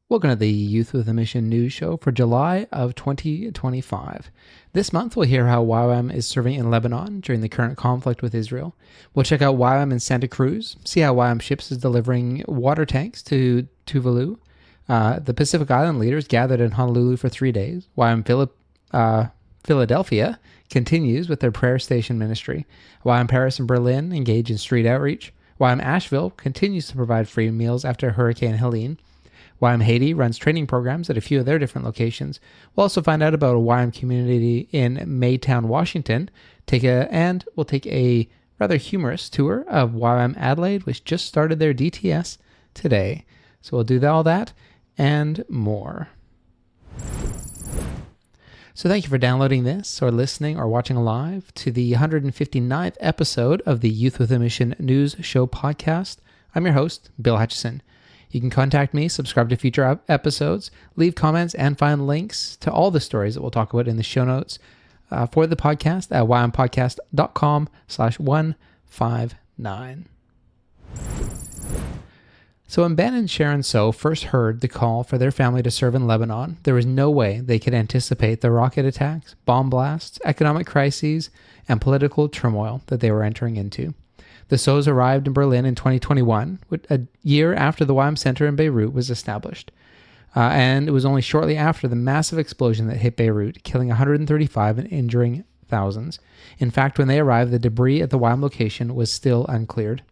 Welcome to the Youth with a Mission news show for July of 2025. This month, we'll hear how YWAM is serving in Lebanon during the current conflict with Israel. We'll check out YWAM in Santa Cruz, see how YWAM Ships is delivering water tanks to Tuvalu. The Pacific Island leaders gathered in Honolulu for 3 days. YWAM Philadelphia continues with their prayer station ministry. YWAM Paris and Berlin engage in street outreach. YWAM Ashville continues to provide free meals after Hurricane Helene. YWAM Haiti runs training programs at a few of their different locations. We'll also find out about a YWAM community in Maytown, Washington. We'll take a rather humorous tour of YWAM Adelaide, which just started their DTS today. So we'll do all that and more. So thank you for downloading this or listening or watching live to the 159th episode of the Youth with a Mission News Show podcast. I'm your host, Bill Hutchison. You can contact me, subscribe to future episodes, leave comments, and find links to all the stories that we'll talk about in the show notes for the podcast at ywampodcast.com/159. So when Ben and Sharon So first heard the call for their family to serve in Lebanon, there was no way they could anticipate the rocket attacks, bomb blasts, economic crises, and political turmoil that they were entering into. The So's arrived in Berlin in 2021, a year after the YWAM Center in Beirut was established. And it was only shortly after the massive explosion that hit Beirut, killing 135 and injuring thousands. In fact, when they arrived, the debris at the YWAM location was still uncleared.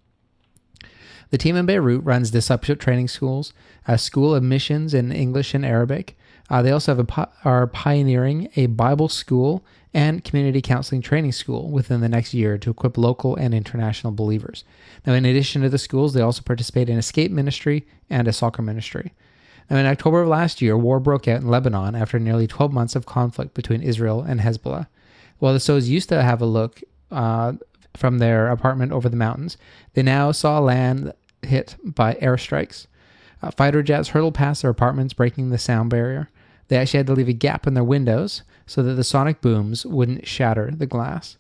The team in Beirut runs discipleship training schools, a school of missions in English and Arabic. They also are pioneering a Bible school and community counseling training school within the next year to equip local and international believers. Now, in addition to the schools, they also participate in escape ministry and a soccer ministry. Now, in October of last year, war broke out in Lebanon after nearly 12 months of conflict between Israel and Hezbollah. While the So's used to have a look from their apartment over the mountains, they now saw land hit by airstrikes. Fighter jets hurtled past their apartments, breaking the sound barrier. They actually had to leave a gap in their windows so that the sonic booms wouldn't shatter the glass.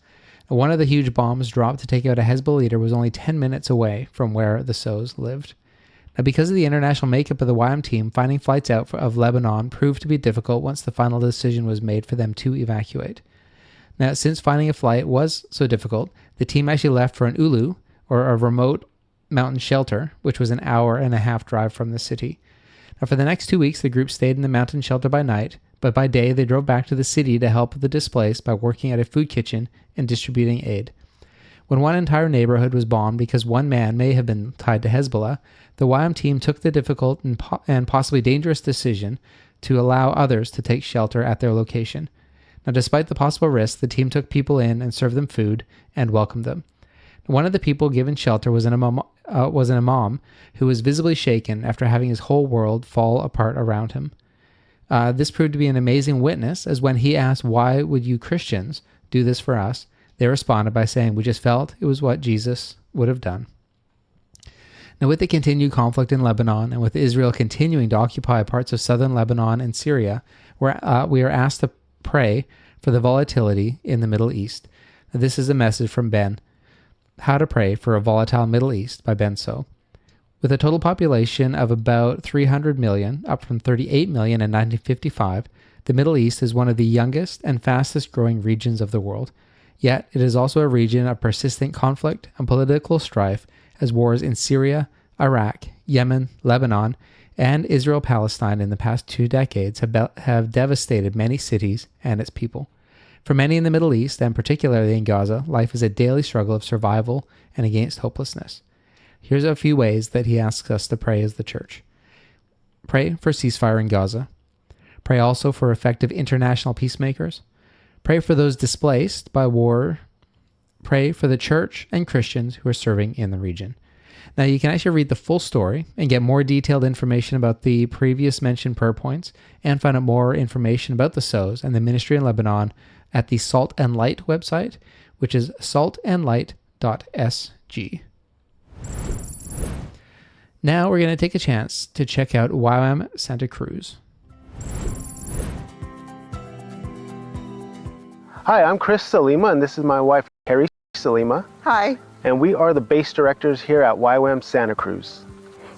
One of the huge bombs dropped to take out a Hezbollah leader was only 10 minutes away from where the So's lived. Now, because of the international makeup of the YWAM team, finding flights out of Lebanon proved to be difficult once the final decision was made for them to evacuate. Now, since finding a flight was so difficult, the team actually left for an ULU, or a remote mountain shelter, which was an hour and a half drive from the city. Now, for the next 2 weeks, the group stayed in the mountain shelter by night, but by day they drove back to the city to help the displaced by working at a food kitchen and distributing aid. When one entire neighborhood was bombed because one man may have been tied to Hezbollah, the YWAM team took the difficult and possibly dangerous decision to allow others to take shelter at their location. Now, despite the possible risks, the team took people in and served them food and welcomed them. One of the people given shelter was an imam who was visibly shaken after having his whole world fall apart around him. This proved to be an amazing witness, as when he asked, "Why would you Christians do this for us?" they responded by saying, "We just felt it was what Jesus would have done." Now, with the continued conflict in Lebanon and with Israel continuing to occupy parts of southern Lebanon and Syria, we are asked to pray for the volatility in the Middle East. Now, this is a message from Ben. How to Pray for a Volatile Middle East by Ben So. With a total population of about 300 million, up from 38 million in 1955, the Middle East is one of the youngest and fastest growing regions of the world. Yet, it is also a region of persistent conflict and political strife, as wars in Syria, Iraq, Yemen, Lebanon, and Israel-Palestine in the past 2 decades have devastated many cities and its people. For many in the Middle East, and particularly in Gaza, life is a daily struggle of survival and against hopelessness. Here's a few ways that he asks us to pray as the church. Pray for ceasefire in Gaza. Pray also for effective international peacemakers. Pray for those displaced by war. Pray for the church and Christians who are serving in the region. Now, you can actually read the full story and get more detailed information about the previous mentioned prayer points and find out more information about the So's and the ministry in Lebanon at the Salt and Light website, which is saltandlight.sg. Now we're going to take a chance to check out YWAM Santa Cruz. Hi, I'm Chris Salima, and this is my wife, Carrie Salima. Hi. And we are the base directors here at YWAM Santa Cruz.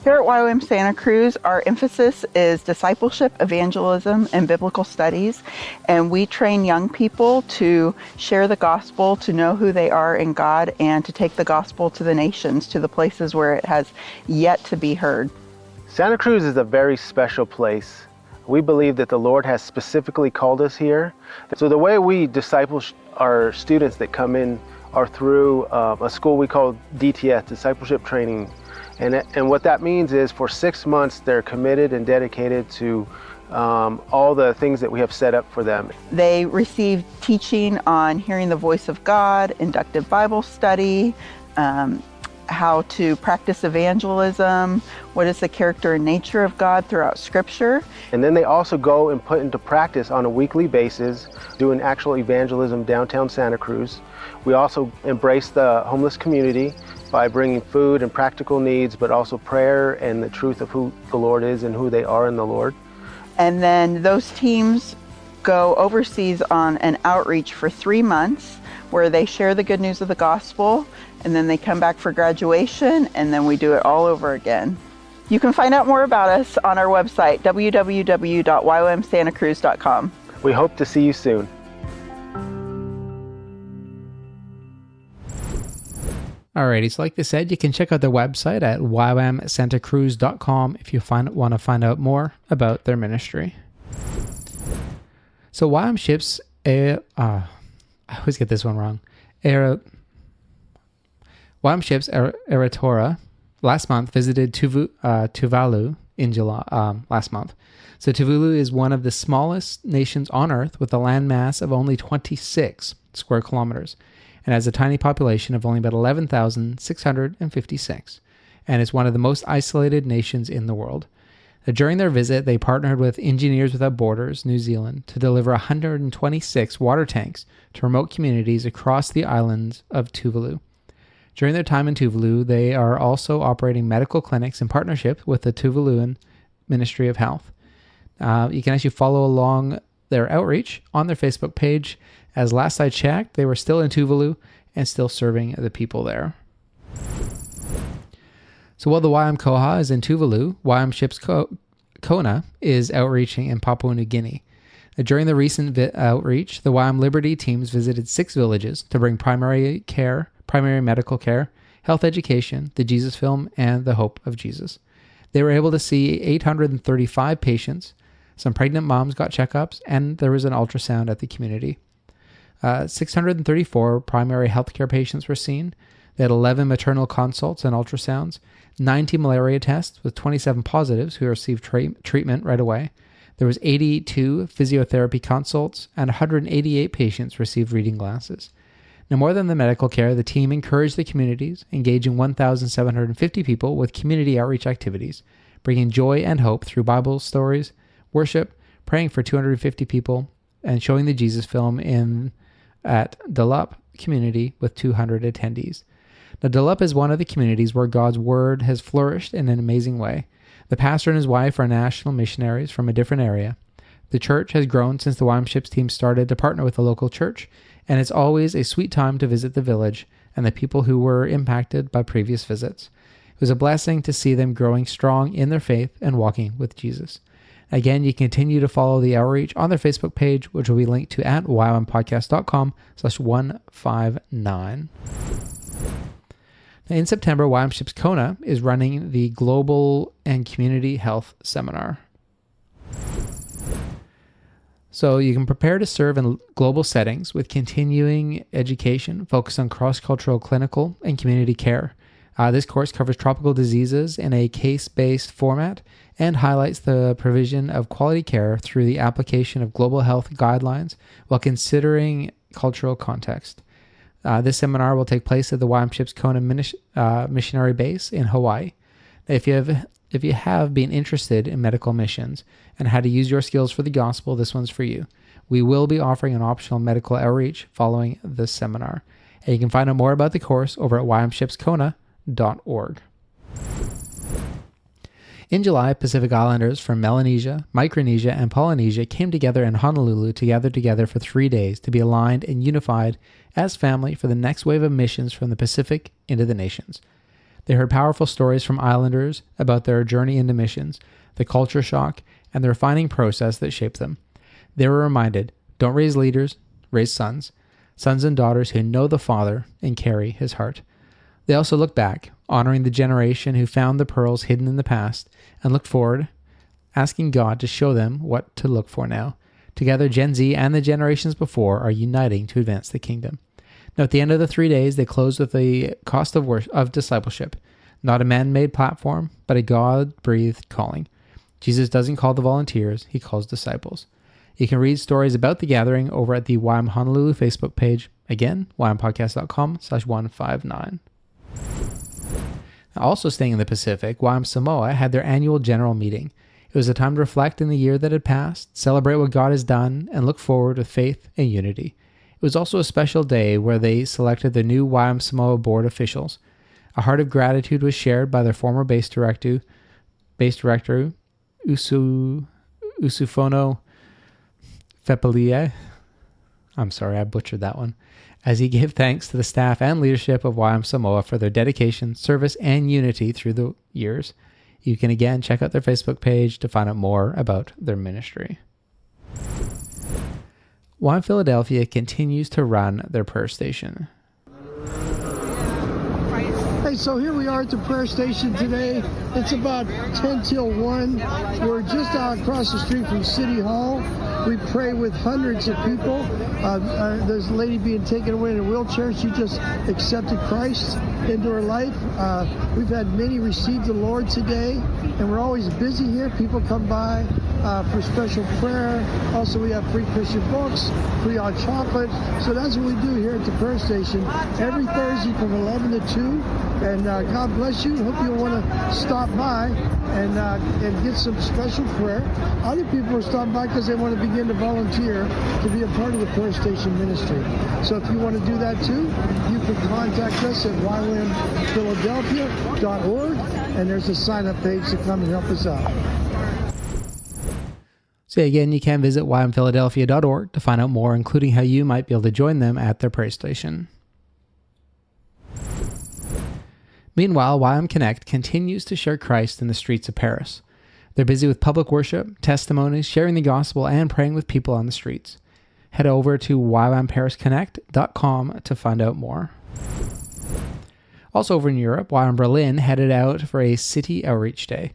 Here at YWAM Santa Cruz, our emphasis is discipleship, evangelism, and biblical studies. And we train young people to share the gospel, to know who they are in God, and to take the gospel to the nations, to the places where it has yet to be heard. Santa Cruz is a very special place. We believe that the Lord has specifically called us here. So the way we disciple our students that come in are through a school we call DTS, Discipleship Training. And what that means is for 6 months, they're committed and dedicated to all the things that we have set up for them. They receive teaching on hearing the voice of God, inductive Bible study, how to practice evangelism, what is the character and nature of God throughout Scripture. And then they also go and put into practice on a weekly basis, doing actual evangelism downtown Santa Cruz. We also embrace the homeless community by bringing food and practical needs, but also prayer and the truth of who the Lord is and who they are in the Lord. And then those teams go overseas on an outreach for 3 months where they share the good news of the gospel, and then they come back for graduation, and then we do it all over again. You can find out more about us on our website, www.ywamsantacruz.com. We hope to see you soon. Alrighty, so like they said, you can check out their website at ywamsantacruz.com if you want to find out more about their ministry. So YWAM Ships, I always get this one wrong. YWAM Ships Eratora last month visited Tuvalu in July last month. So Tuvalu is one of the smallest nations on Earth with a landmass of only 26 square kilometers and has a tiny population of only about 11,656, and is one of the most isolated nations in the world. During their visit, they partnered with Engineers Without Borders, New Zealand, to deliver 126 water tanks to remote communities across the islands of Tuvalu. During their time in Tuvalu, they are also operating medical clinics in partnership with the Tuvaluan Ministry of Health. You can actually follow along their outreach on their Facebook page, as last I checked, they were still in Tuvalu and still serving the people there. So while the YWAM Koha is in Tuvalu, YWAM Ships Kona is outreaching in Papua New Guinea. During the recent outreach, the YWAM Liberty teams visited 6 villages to bring primary medical care, health education, the Jesus film, and the hope of Jesus. They were able to see 835 patients. Some pregnant moms got checkups, and there was an ultrasound at the community. 634 primary healthcare patients were seen. They had 11 maternal consults and ultrasounds, 90 malaria tests with 27 positives who received treatment right away. There was 82 physiotherapy consults, and 188 patients received reading glasses. Now, more than the medical care, the team encouraged the communities, engaging 1,750 people with community outreach activities, bringing joy and hope through Bible stories, worship, praying for 250 people, and showing the Jesus film at Dalup community with 200 attendees. Now, Dalup is one of the communities where God's word has flourished in an amazing way. The pastor and his wife are national missionaries from a different area. The church has grown since the YWAM Ships team started to partner with the local church, and it's always a sweet time to visit the village and the people who were impacted by previous visits. It was a blessing to see them growing strong in their faith and walking with Jesus. Again, you continue to follow the outreach on their Facebook page, which will be linked to at ywampodcast.com/159. In September, YWAM Ships Kona is running the Global and Community Health Seminar. So you can prepare to serve in global settings with continuing education focused on cross-cultural clinical and community care. This course covers tropical diseases in a case-based format and highlights the provision of quality care through the application of global health guidelines while considering cultural context. This seminar will take place at the YWAM Ships Kona missionary base in Hawaii. If you have been interested in medical missions and how to use your skills for the gospel, this one's for you. We will be offering an optional medical outreach following this seminar. And you can find out more about the course over at ywamshipskona.org. In July, Pacific Islanders from Melanesia, Micronesia, and Polynesia came together in Honolulu to gather together for 3 days to be aligned and unified as family for the next wave of missions from the Pacific into the nations. They heard powerful stories from islanders about their journey into missions, the culture shock, and the refining process that shaped them. They were reminded, don't raise leaders, raise sons and daughters who know the Father and carry his heart. They also looked back, honoring the generation who found the pearls hidden in the past, and looked forward, asking God to show them what to look for now. Together, Gen Z and the generations before are uniting to advance the kingdom. Now, at the end of the 3 days, they closed with the cost of discipleship, not a man-made platform, but a God-breathed calling. Jesus doesn't call the volunteers, he calls disciples. You can read stories about the gathering over at the YWAM Honolulu Facebook page. Again, YWAMpodcast.com/159. Also staying in the Pacific, YWAM Samoa had their annual general meeting. It was a time to reflect in the year that had passed, celebrate what God has done, and look forward with faith and unity. It was also a special day where they selected the new YWAM Samoa board officials. A heart of gratitude was shared by their former base director Usufono Fepelie. I'm sorry, I butchered that one. As he gave thanks to the staff and leadership of YWAM Samoa for their dedication, service, and unity through the years. You can again check out their Facebook page to find out more about their ministry. YWAM Philadelphia continues to run their prayer station. Hey, so here we are at the prayer station today. It's about 10 till 1. We're just out across the street from City Hall. We pray with hundreds of people. There's a lady being taken away in a wheelchair. She just accepted Christ into her life. We've had many receive the Lord today, and we're always busy here. People come by for special prayer. Also, we have free Christian books, free hot chocolate. So that's what we do here at the prayer station every Thursday from 11 to 2. And God bless you. Hope you'll want to stop by and get some special prayer. Other people are stopping by because they want to begin to volunteer to be a part of the prayer station ministry. So if you want to do that too, you can contact us at YWAMPhiladelphia.org, and there's a sign-up page to come and help us out. So again, you can visit YWAMPhiladelphia.org to find out more, including how you might be able to join them at their prayer station. Meanwhile, YWAM Connect continues to share Christ in the streets of Paris. They're busy with public worship, testimonies, sharing the gospel, and praying with people on the streets. Head over to YWAMParisConnect.com to find out more. Also over in Europe, YWAM Berlin headed out for a City Outreach Day.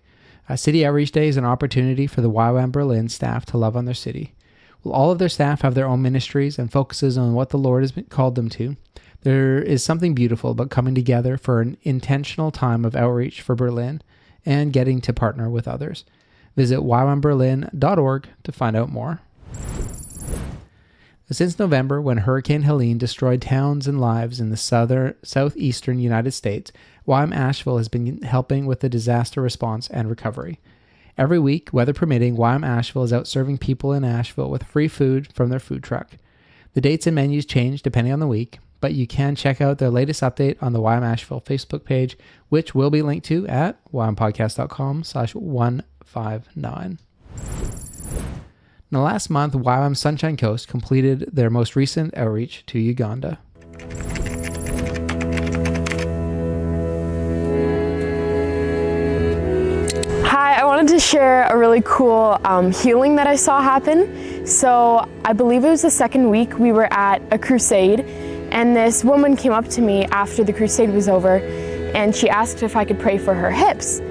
A City Outreach Day is an opportunity for the YWAM Berlin staff to love on their city. Well, all of their staff have their own ministries and focuses on what the Lord has called them to. There is something beautiful about coming together for an intentional time of outreach for Berlin and getting to partner with others. Visit YWAMberlin.org to find out more. Since November, when Hurricane Helene destroyed towns and lives in the southeastern United States, YWAM Ashville has been helping with the disaster response and recovery. Every week, weather permitting, YWAM Ashville is out serving people in Asheville with free food from their food truck. The dates and menus change depending on the week, but you can check out their latest update on the YWAM Ashville Facebook page, which will be linked to at YWAMpodcast.com/159. Now, last month, YWAM Sunshine Coast completed their most recent outreach to Uganda. Hi, I wanted to share a really cool healing that I saw happen. So I believe it was the second week we were at a crusade, and this woman came up to me after the crusade was over, and she asked if I could pray for her hips.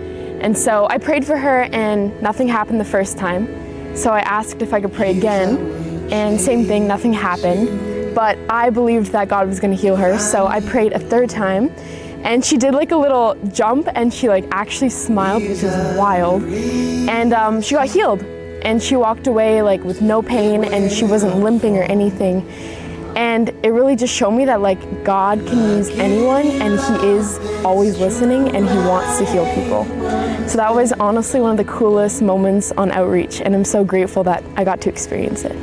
And so I prayed for her, and nothing happened the first time. So I asked if I could pray again, and same thing, nothing happened. But I believed that God was going to heal her, so I prayed a third time. And she did like a little jump, and she like actually smiled, which is wild. And she got healed, and she walked away like with no pain, and she wasn't limping or anything. And it really just showed me that like God can use anyone, and He is always listening, and He wants to heal people. So that was honestly one of the coolest moments on outreach, and I'm so grateful that I got to experience it.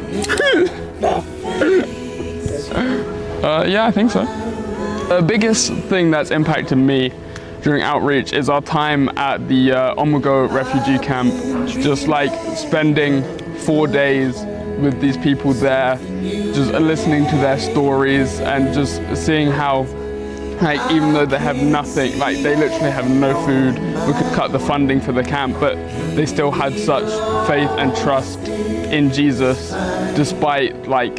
Yeah, I think so. The biggest thing that's impacted me during outreach is our time at the Omugo refugee camp. Just like spending 4 days with these people there, just listening to their stories and just seeing how Like, even though they have nothing, like they literally have no food, we could cut the funding for the camp, but they still had such faith and trust in Jesus despite like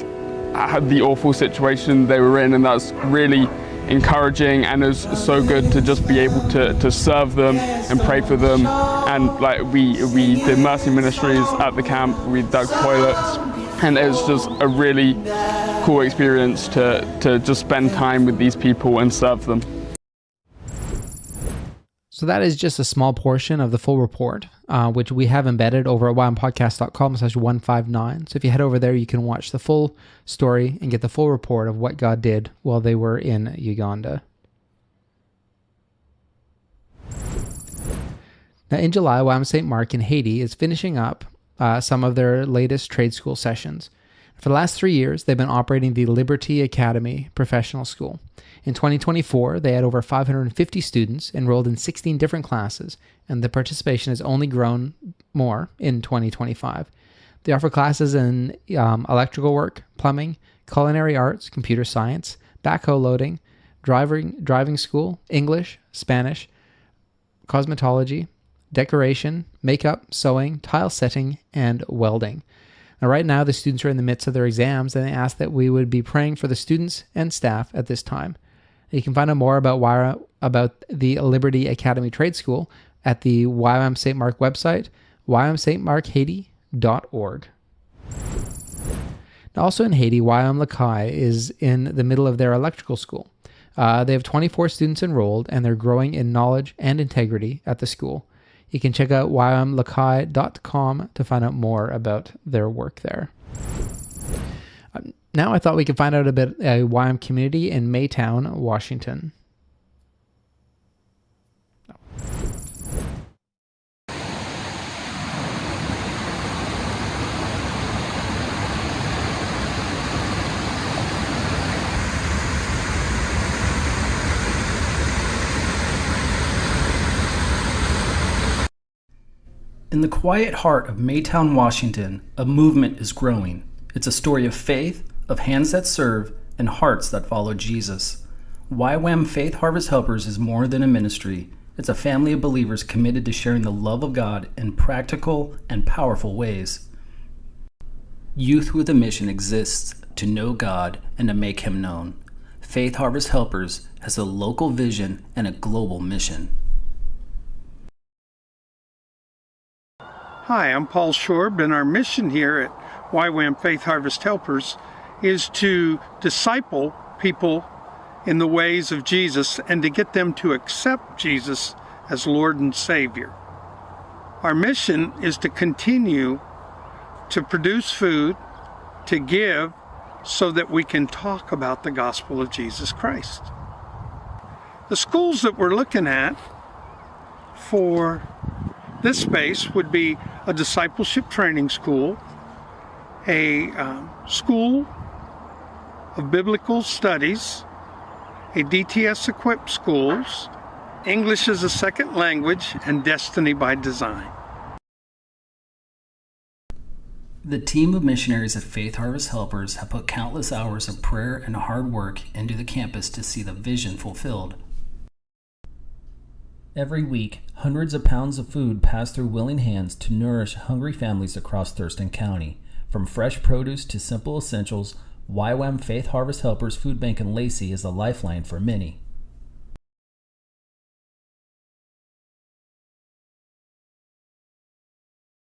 the awful situation they were in, and that's really encouraging, and it was so good to just be able to serve them and pray for them. And like we did mercy ministries at the camp, we dug toilets, and it was just a really cool experience to just spend time with these people and serve them. So that is just a small portion of the full report, which we have embedded over at YWAMpodcast.com/159. So if you head over there, you can watch the full story and get the full report of what God did while they were in Uganda. Now in July, YWAM St. Mark in Haiti is finishing up some of their latest trade school sessions. For the last 3 years, they've been operating the Liberty Academy Professional School. In 2024, they had over 550 students enrolled in 16 different classes, and the participation has only grown more in 2025. They offer classes in electrical work, plumbing, culinary arts, computer science, backhoe loading, driving school, English, Spanish, cosmetology, decoration, makeup, sewing, tile setting, and welding. Now, right now, the students are in the midst of their exams, and they asked that we would be praying for the students and staff at this time. You can find out more about the Liberty Academy Trade School at the YWAM St. Mark website, ywamstmarkhaiti.org. Now, also in Haiti, YWAM Lakai is in the middle of their electrical school. They have 24 students enrolled, and they're growing in knowledge and integrity at the school. You can check out ywamlakai.com to find out more about their work there. Now I thought we could find out a bit a YWAM community in Maytown, Washington. In the quiet heart of Maytown, Washington, a movement is growing. It's a story of faith, of hands that serve, and hearts that follow Jesus. YWAM Faith Harvest Helpers is more than a ministry. It's a family of believers committed to sharing the love of God in practical and powerful ways. Youth with a mission exists to know God and to make Him known. Faith Harvest Helpers has a local vision and a global mission. Hi, I'm Paul Shorb, and our mission here at YWAM Faith Harvest Helpers is to disciple people in the ways of Jesus and to get them to accept Jesus as Lord and Savior. Our mission is to continue to produce food, to give, so that we can talk about the gospel of Jesus Christ. The schools that we're looking at for this space would be a discipleship training school, a school of biblical studies, a DTS equipped schools, English as a second language, and Destiny by Design. The team of missionaries at Faith Harvest Helpers have put countless hours of prayer and hard work into the campus to see the vision fulfilled. Every week, hundreds of pounds of food pass through willing hands to nourish hungry families across Thurston County. From fresh produce to simple essentials, YWAM Faith Harvest Helpers Food Bank in Lacey is a lifeline for many.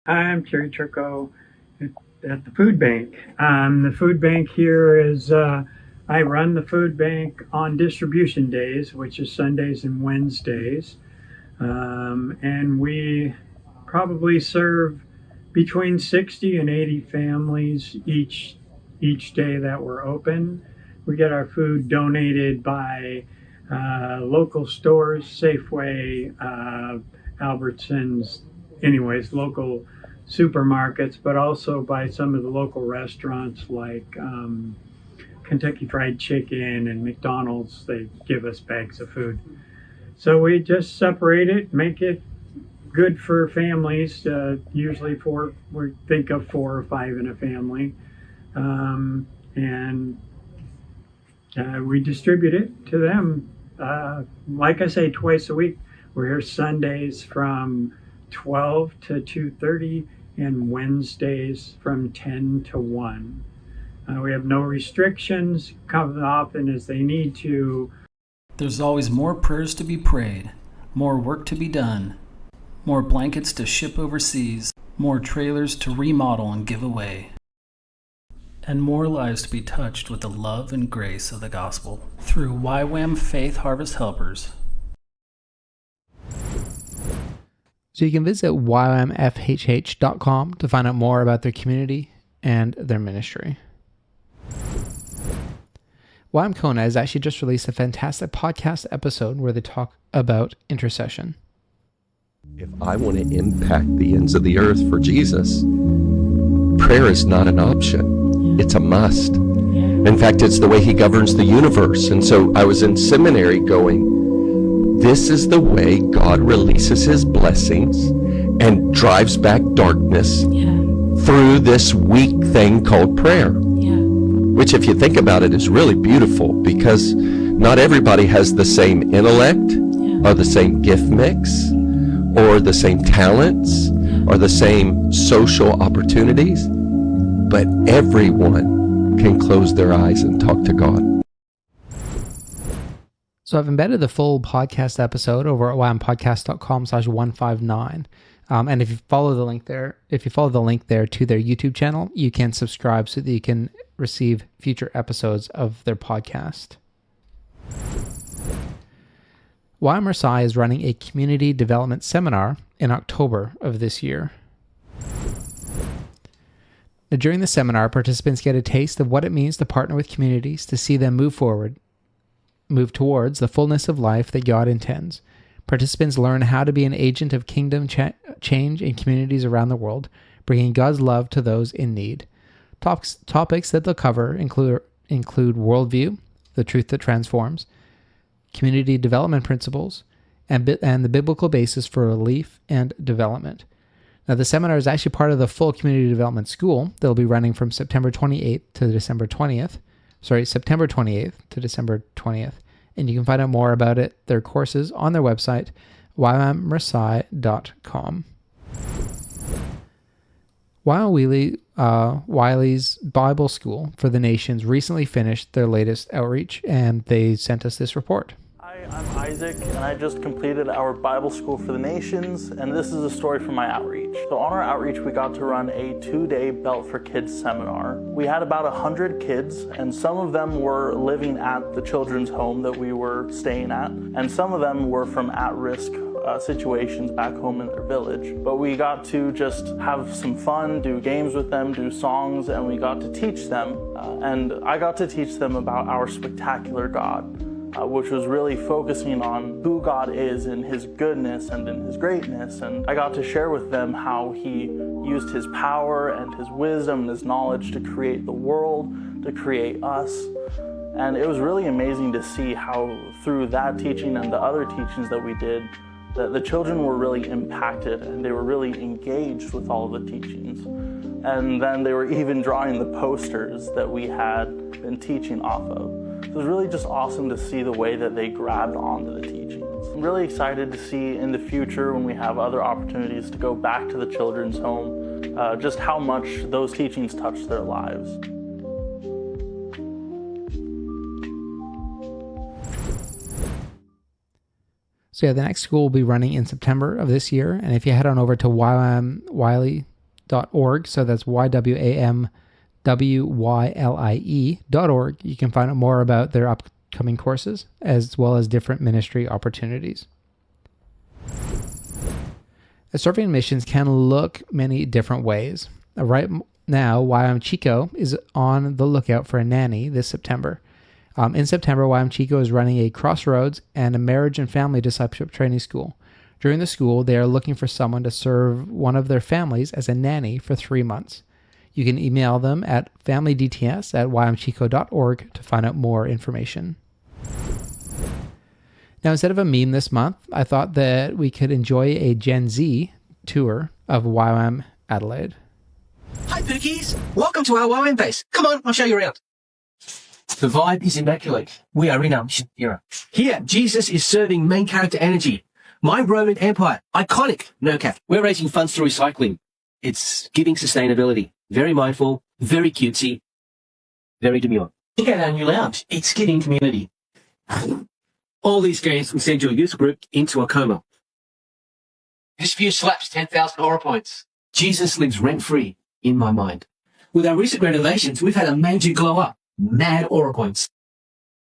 I'm Terry Turco at the food bank. The food bank here is, I run the food bank on distribution days, which is Sundays and Wednesdays. And we probably serve between 60 and 80 families each day that we're open. We get our food donated by local stores, Safeway, Albertsons, anyways, local supermarkets, but also by some of the local restaurants like Kentucky Fried Chicken and McDonald's. They give us bags of food. So we just separate it, make it good for families, usually we think of 4 or 5 in a family. And we distribute it to them like I say, twice a week. We're here Sundays from 12 to 2:30 and Wednesdays from 10 to 1. We have no restrictions, come as often as they need to. There's always more prayers to be prayed, more work to be done, more blankets to ship overseas, more trailers to remodel and give away, and more lives to be touched with the love and grace of the gospel through YWAM Faith Harvest Helpers. So you can visit YWAMFHH.com to find out more about their community and their ministry. YWAM Kona has actually just released a fantastic podcast episode where they talk about intercession. If I want to impact the ends of the earth for Jesus, prayer is not an option. It's a must. In fact, it's the way he governs the universe. And so I was in seminary going, this is the way God releases his blessings and drives back darkness through this weak thing called prayer. Which, if you think about it, is really beautiful because not everybody has the same intellect or the same gift mix or the same talents or the same social opportunities, but everyone can close their eyes and talk to God. So I've embedded the full podcast episode over at YWAMpodcast.com/159. And if you follow the link there, to their YouTube channel, you can subscribe so that you can receive future episodes of their podcast. YWAM Marseille is running a community development seminar in October of this year. Now, during the seminar, participants get a taste of what it means to partner with communities to see them move towards the fullness of life that God intends. Participants learn how to be an agent of kingdom change in communities around the world, bringing God's love to those in need. Topics that they'll cover include worldview, the truth that transforms, community development principles, and the biblical basis for relief and development. Now, the seminar is actually part of the full community development school that will be running from September 28th to December 20th. September 28th to December 20th. And you can find out more about their courses on their website, ywammarseille.com. Wiley's Bible School for the Nations recently finished their latest outreach, and they sent us this report. Hi, I'm Isaac, and I just completed our Bible School for the Nations, and this is a story from my outreach. So on our outreach, we got to run a 2-day Belt for Kids seminar. We had about 100 kids, and some of them were living at the children's home that we were staying at, and some of them were from at-risk situations back home in their village. But we got to just have some fun, do games with them, do songs, and we got to teach them. And I got to teach them about our spectacular God, which was really focusing on who God is in his goodness and in his greatness. And I got to share with them how he used his power and his wisdom and his knowledge to create the world, to create us. And it was really amazing to see how through that teaching and the other teachings that we did, that the children were really impacted and they were really engaged with all of the teachings. And then they were even drawing the posters that we had been teaching off of. So it was really just awesome to see the way that they grabbed onto the teachings. I'm really excited to see in the future when we have other opportunities to go back to the children's home, just how much those teachings touched their lives. So yeah, the next school will be running in September of this year. And if you head on over to YWAMWiley.org, so that's YWAMWYLIE.org, you can find out more about their upcoming courses, as well as different ministry opportunities. Serving missions can look many different ways. Right now, YWAM Chico is on the lookout for a nanny this September. In September, YWAM Chico is running a Crossroads and a marriage and family discipleship training school. During the school, they are looking for someone to serve one of their families as a nanny for 3 months. You can email them at familydts@ywamchico.org to find out more information. Now, instead of a meme this month, I thought that we could enjoy a Gen Z tour of YWAM Adelaide. Hi, Pookies. Welcome to our YWAM base. Come on, I'll show you around. The vibe is immaculate. We are in our mission era. Here, Jesus is serving main character energy. My Roman Empire, iconic, no cap. We're raising funds through recycling. It's giving sustainability. Very mindful, very cutesy, very demure. Check out our new lounge. It's giving community. All these games will send your youth group into a coma. This view slaps 10,000 horror points. Jesus lives rent-free in my mind. With our recent renovations, we've had a major glow up. Mad aura points.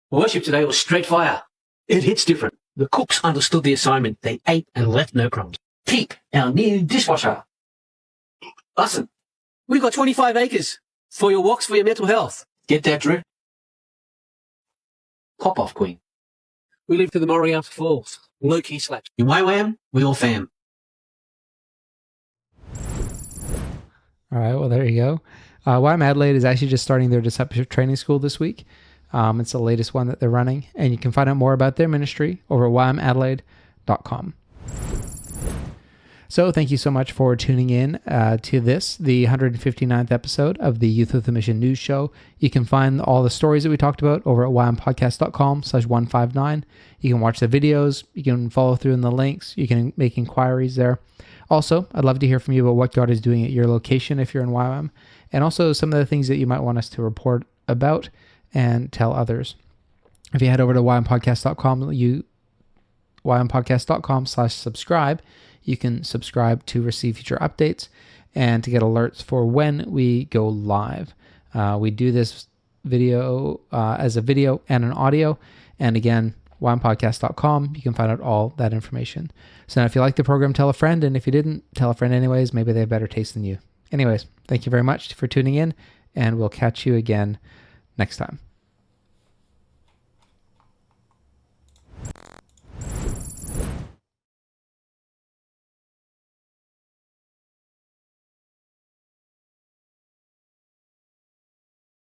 Worship today was straight fire. It hits different. The cooks understood the assignment. They ate and left no crumbs. Peep, our new dishwasher. Listen, we've got 25 acres for your walks, for your mental health. Get that, Drew? Pop off, Queen. We live to the Moriarty Falls. Low-key slaps. In YWAM, we all fam. All right, well, there you go. YWAM Adelaide is actually just starting their discipleship training school this week. It's the latest one that they're running, and you can find out more about their ministry over at YWAMAdelaide.com. So thank you so much for tuning in to this, the 159th episode of the Youth with a Mission News Show. You can find all the stories that we talked about over at YWAMpodcast.com/159. You can watch the videos. You can follow through in the links. You can make inquiries there. Also, I'd love to hear from you about what God is doing at your location if you're in YWAM, and also some of the things that you might want us to report about and tell others. If you head over to YWAMpodcast.com, YWAMpodcast.com/subscribe, you can subscribe to receive future updates and to get alerts for when we go live. We do this video as a video and an audio. And again, YWAMpodcast.com, you can find out all that information. So now if you like the program, tell a friend. And if you didn't, tell a friend anyways. Maybe they have better taste than you. Anyways, thank you very much for tuning in, and we'll catch you again next time.